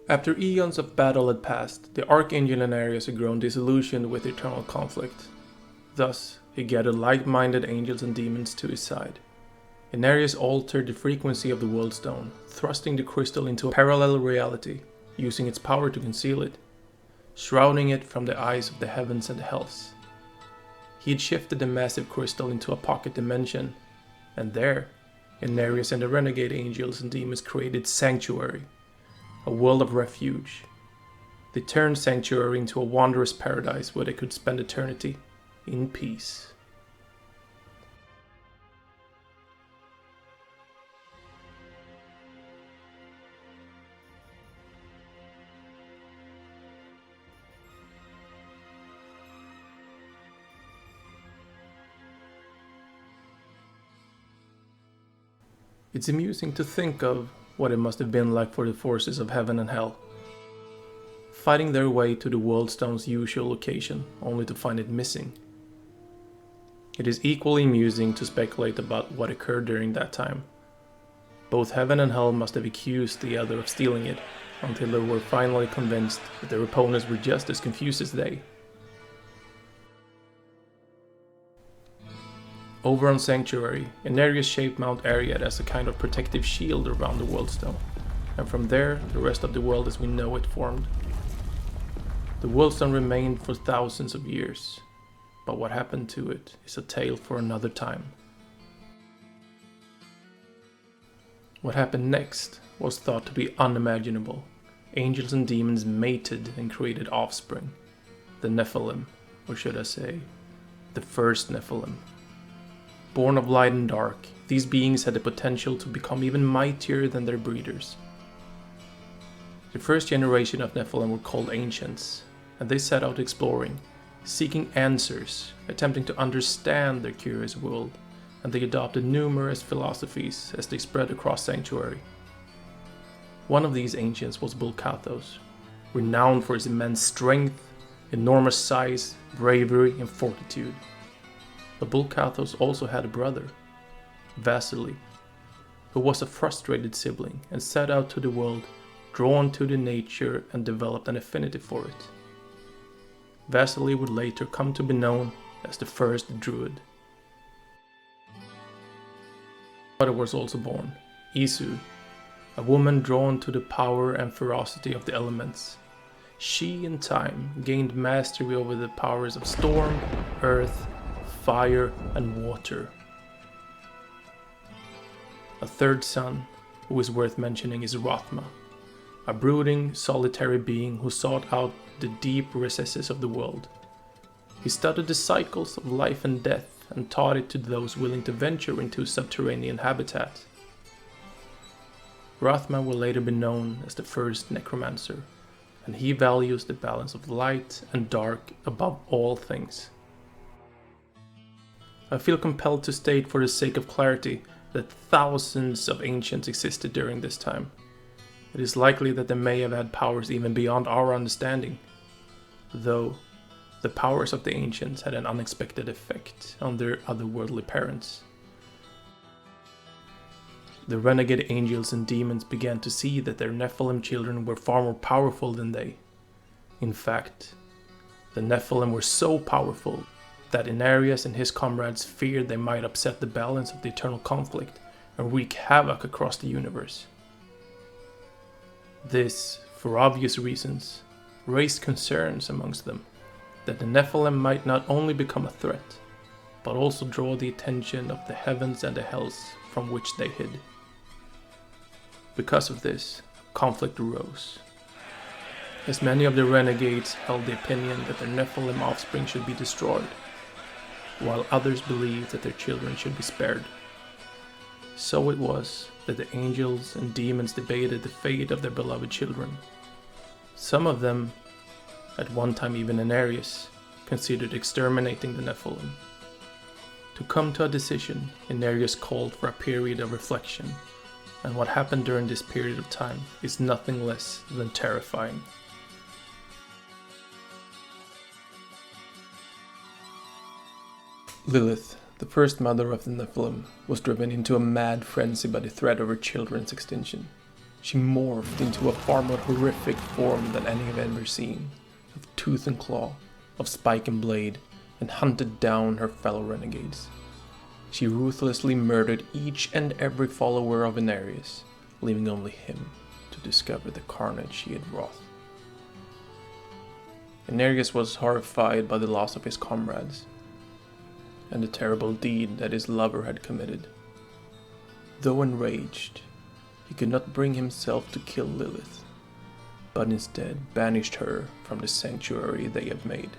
After eons of battle had passed, the Archangel Inarius had grown disillusioned with eternal conflict. Thus, he gathered like-minded angels and demons to his side. Inarius altered the frequency of the World Stone, thrusting the crystal into a parallel reality, using its power to conceal it, shrouding it from the eyes of the heavens and the hells. He had shifted the massive crystal into a pocket dimension, and there, Inarius and the renegade angels and demons created Sanctuary, a world of refuge. They turned Sanctuary into a wondrous paradise where they could spend eternity in peace. It's amusing to think of what it must have been like for the forces of heaven and hell, fighting their way to the World Stone's usual location, only to find it missing. It is equally amusing to speculate about what occurred during that time. Both heaven and hell must have accused the other of stealing it, until they were finally convinced that their opponents were just as confused as they. Over on Sanctuary, Inarius shaped Mount Ariad as a kind of protective shield around the World Stone, and from there, the rest of the world as we know it formed. The World Stone remained for thousands of years, but what happened to it is a tale for another time. What happened next was thought to be unimaginable. Angels and demons mated and created offspring, the Nephalem, or should I say, the first Nephalem. Born of light and dark, these beings had the potential to become even mightier than their breeders. The first generation of Nephalem were called Ancients, and they set out exploring, seeking answers, attempting to understand their curious world, and they adopted numerous philosophies as they spread across Sanctuary. One of these Ancients was Bulkathos, renowned for his immense strength, enormous size, bravery, and fortitude. But Bulkathos also had a brother, Vasily, who was a frustrated sibling and set out to the world, drawn to the nature and developed an affinity for it. Vasily would later come to be known as the first Druid. A brother was also born, Isu, a woman drawn to the power and ferocity of the elements. She, in time, gained mastery over the powers of storm, earth, fire, and water. A third son, who is worth mentioning, is Rothma, a brooding, solitary being who sought out the deep recesses of the world. He studied the cycles of life and death and taught it to those willing to venture into subterranean habitat. Rothma will later be known as the first necromancer, and he values the balance of light and dark above all things. I feel compelled to state for the sake of clarity that thousands of ancients existed during this time. It is likely that they may have had powers even beyond our understanding, though the powers of the ancients had an unexpected effect on their otherworldly parents. The renegade angels and demons began to see that their Nephalem children were far more powerful than they. In fact, the Nephalem were so powerful that Inarius and his comrades feared they might upset the balance of the eternal conflict and wreak havoc across the universe. This, for obvious reasons, raised concerns amongst them that the Nephalem might not only become a threat, but also draw the attention of the heavens and the hells from which they hid. Because of this, conflict arose, as many of the renegades held the opinion that their Nephalem offspring should be destroyed, while others believed that their children should be spared. So it was that the angels and demons debated the fate of their beloved children. Some of them, at one time even Inarius, considered exterminating the Nephalem. To come to a decision, Inarius called for a period of reflection, and what happened during this period of time is nothing less than terrifying. Lilith, the first mother of the Nephalem, was driven into a mad frenzy by the threat of her children's extinction. She morphed into a far more horrific form than any I've ever seen, of tooth and claw, of spike and blade, and hunted down her fellow renegades. She ruthlessly murdered each and every follower of Inarius, leaving only him to discover the carnage she had wrought. Inarius was horrified by the loss of his comrades, and the terrible deed that his lover had committed. Though enraged, he could not bring himself to kill Lilith, but instead banished her from the sanctuary they had made.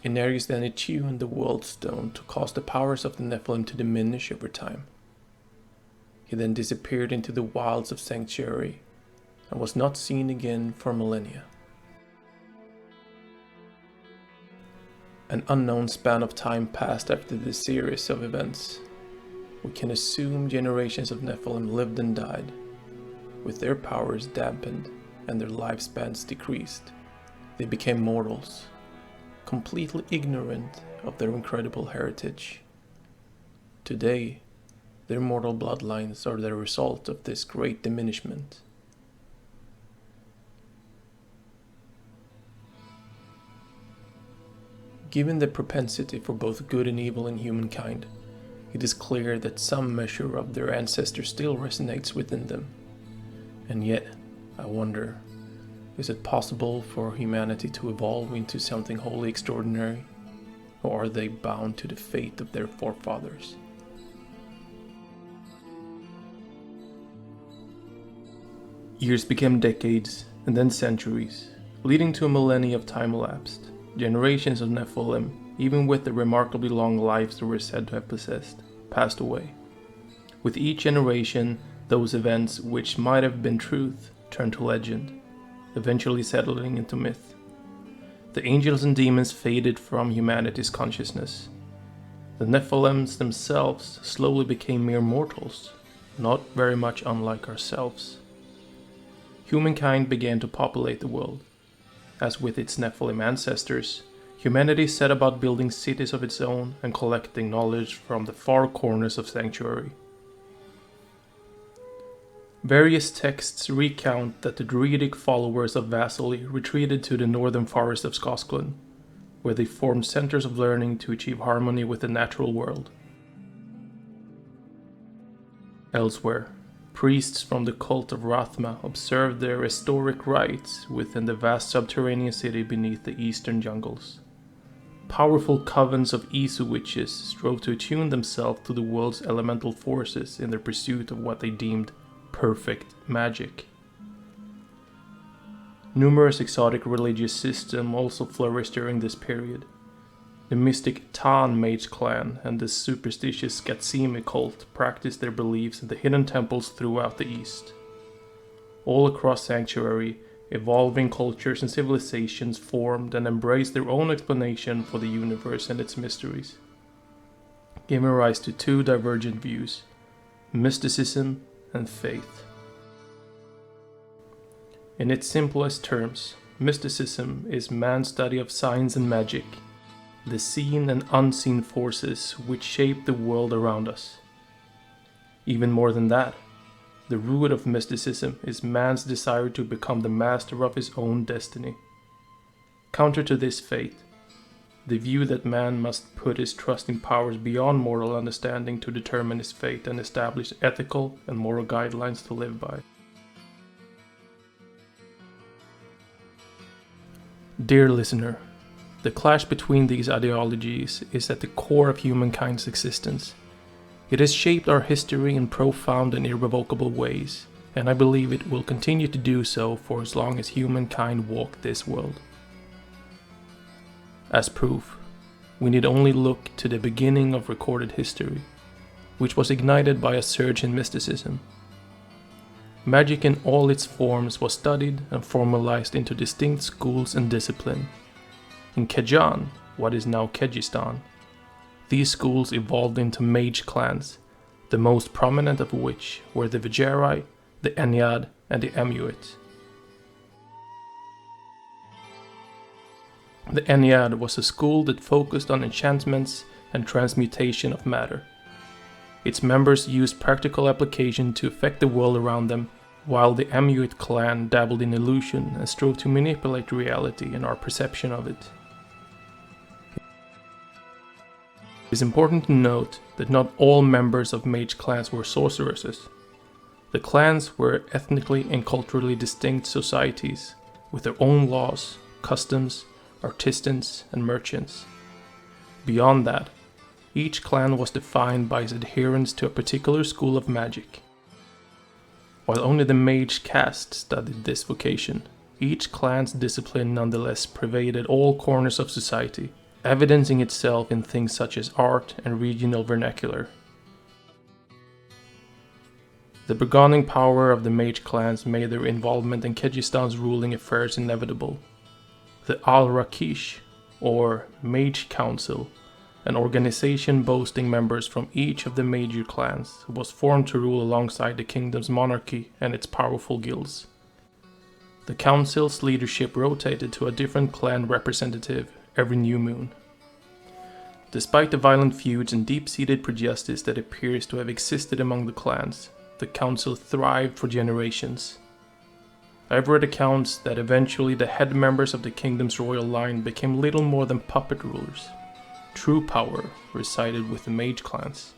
Inarius then attuned the World Stone to cause the powers of the Nephalem to diminish over time. He then disappeared into the wilds of Sanctuary and was not seen again for millennia. An unknown span of time passed after this series of events. We can assume generations of Nephalem lived and died, with their powers dampened and their lifespans decreased. They became mortals, completely ignorant of their incredible heritage. Today, their mortal bloodlines are the result of this great diminishment. Given the propensity for both good and evil in humankind, it is clear that some measure of their ancestors still resonates within them. And yet, I wonder, is it possible for humanity to evolve into something wholly extraordinary? Or are they bound to the fate of their forefathers? Years became decades, and then centuries, leading to a millennia of time elapsed. Generations of Nephalem, even with the remarkably long lives they were said to have possessed, passed away. With each generation, those events which might have been truth turned to legend, eventually settling into myth. The angels and demons faded from humanity's consciousness. The Nephalems themselves slowly became mere mortals, not very much unlike ourselves. Humankind began to populate the world. As with its Nephalem ancestors, humanity set about building cities of its own and collecting knowledge from the far corners of Sanctuary. Various texts recount that the druidic followers of Vasily retreated to the northern forest of Skosklin, where they formed centers of learning to achieve harmony with the natural world. Elsewhere, priests from the cult of Rathma observed their historic rites within the vast subterranean city beneath the eastern jungles. Powerful covens of Isu witches strove to attune themselves to the world's elemental forces in their pursuit of what they deemed perfect magic. Numerous exotic religious systems also flourished during this period. The mystic Tan mage clan and the superstitious Gatsime cult practiced their beliefs in the hidden temples throughout the East. All across Sanctuary, evolving cultures and civilizations formed and embraced their own explanation for the universe and its mysteries, giving rise to two divergent views: mysticism and faith. In its simplest terms, mysticism is man's study of science and magic, the seen and unseen forces which shape the world around us. Even more than that, the root of mysticism is man's desire to become the master of his own destiny. Counter to this faith, the view that man must put his trust in powers beyond mortal understanding to determine his fate and establish ethical and moral guidelines to live by. Dear listener, the clash between these ideologies is at the core of humankind's existence. It has shaped our history in profound and irrevocable ways, and I believe it will continue to do so for as long as humankind walk this world. As proof, we need only look to the beginning of recorded history, which was ignited by a surge in mysticism. Magic in all its forms was studied and formalized into distinct schools and discipline. In Kejan, what is now Kyrgyzstan, these schools evolved into mage clans, the most prominent of which were the Vijarai, the Ennead, and the Amuet. The Ennead was a school that focused on enchantments and transmutation of matter. Its members used practical application to affect the world around them, while the Amulet clan dabbled in illusion and strove to manipulate reality and our perception of it. It is important to note that not all members of mage clans were sorceresses. The clans were ethnically and culturally distinct societies, with their own laws, customs, artisans, and merchants. Beyond that, each clan was defined by its adherence to a particular school of magic. While only the mage caste studied this vocation, each clan's discipline nonetheless pervaded all corners of society, evidencing itself in things such as art and regional vernacular. The burgeoning power of the mage clans made their involvement in Kejistan's ruling affairs inevitable. The Al-Rakish, or Mage Council, an organization boasting members from each of the major clans, was formed to rule alongside the kingdom's monarchy and its powerful guilds. The council's leadership rotated to a different clan representative every new moon. Despite the violent feuds and deep-seated prejudice that appears to have existed among the clans, the council thrived for generations. I've read accounts that eventually the head members of the kingdom's royal line became little more than puppet rulers. True power resided with the mage clans.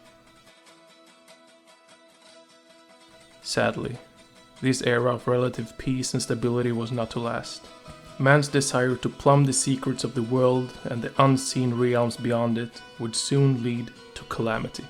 Sadly, this era of relative peace and stability was not to last. Man's desire to plumb the secrets of the world and the unseen realms beyond it would soon lead to calamity.